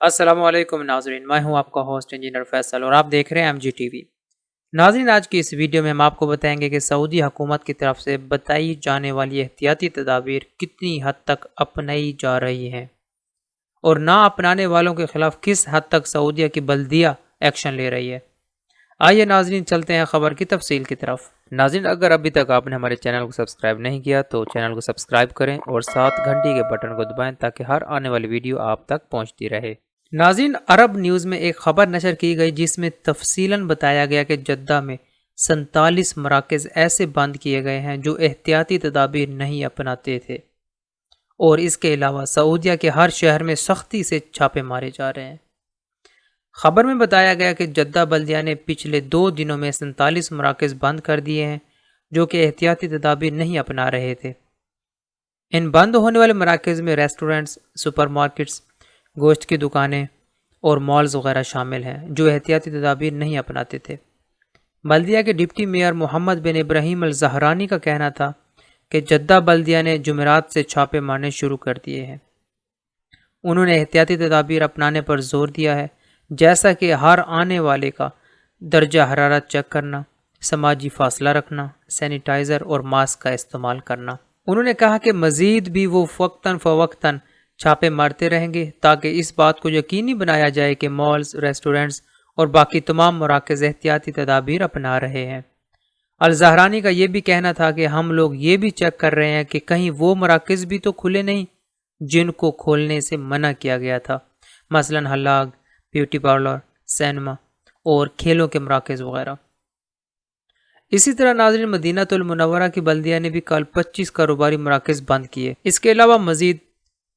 अस्सलाम वालेकुम नाजरीन, मैं हूं आपका होस्ट इंजीनियर फैसल और आप देख रहे हैं MGTV। नाजरीन, आज की इस वीडियो में हम आपको बताएंगे कि सऊदी हुकूमत की तरफ से बताई जाने वाली एहतियाती तदाबीर कितनी हद तक अपनाई जा रही हैं और ना अपनाने वालों के खिलाफ किस हद तक सऊदीया की बल्दिया एक्शन ले रही है। आइए नाजरीन, चलते हैं खबर की तफसील की तरफ। नाजरीन, अगर अभी तक आपने हमारे चैनल को सब्सक्राइब नहीं किया तो चैनल को सब्सक्राइब करें और साथ घंटी के बटन को दबाएं ताकि हर आने वाली वीडियो आप तक पहुंचती रहे। नाज़रीन, अरब न्यूज़ में एक खबर नशर की गई जिसमें तफसीलन बताया गया कि जद्दा में 47 मराकज़ ऐसे बंद किए गए हैं जो एहतियाती तदाबीर नहीं अपनाते थे और इसके अलावा सऊदीया के हर शहर में सख्ती से छापे मारे जा रहे हैं। खबर में बताया गया कि जद्दा बल्दिया ने पिछले 2 दिनों में 47 मराकज़ बंद कर दिए हैं जो कि एहतियाती तदाबीर नहीं अपना रहे थे। इन बंद होने वाले मराकज़ में रेस्टोरेंट्स, सुपरमार्केट्स, गोश्त की दुकानें और मॉल्स वगैरह शामिल हैं जो एहतियाती तदाबीर नहीं अपनाते थे। बल्दिया के डिप्टी मेयर मोहम्मद बिन इब्राहिम अल ज़हरानी का कहना था कि जद्दा बल्दिया ने जुमेरात से छापे मारने शुरू कर दिए हैं। उन्होंने एहतियाती तदाबीर अपनाने पर जोर दिया है, जैसा कि हर आने वाले का दर्जा हरारत चेक करना, समाजी फासला रखना, सैनिटाइज़र और मास्क का इस्तेमाल करना। उन्होंने कहा कि मज़ीद भी वो वक्तन फ़वक्तन छापे मारते रहेंगे ताकि इस बात को यकीनी बनाया जाए कि मॉल्स, रेस्टोरेंट्स और बाकी तमाम मराकज़ एहतियाती तदाबीर अपना रहे हैं। अल ज़हरानी का ये भी कहना था कि हम लोग ये भी चेक कर रहे हैं कि कहीं वो मराकज़ भी तो खुले नहीं जिनको खोलने से मना किया गया था, मसलन हलाग, ब्यूटी पार्लर, सिनेमा और खेलों के मराकज़ वगैरह। इसी तरह नाज़रीन, मदीनातुल मुनव्वरा की बल्दिया ने भी कल 25 कारोबारी मराकज़ बंद किए। इसके अलावा मज़ीद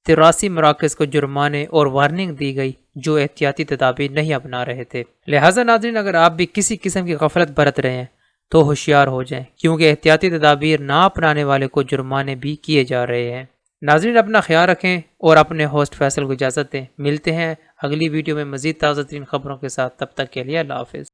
83 मराकज़ को जुर्माने और वार्निंग दी गई जो एहतियाती तदाबीर नहीं अपना रहे थे। लिहाजा नाज़रीन, अगर आप भी किसी किस्म की गफलत बरत रहे हैं तो होशियार हो जाएं, क्योंकि एहतियाती तदाबीर ना अपनाने वाले को जुर्माने भी किए जा रहे हैं। नाज़रीन, अपना ख्याल रखें और अपने होस्ट फैसल को इजाज़त दें। मिलते हैं अगली वीडियो में मज़ीद ताज़ा तरीन खबरों के साथ। तब तक के लिए अल्लाह हाफ़िज़।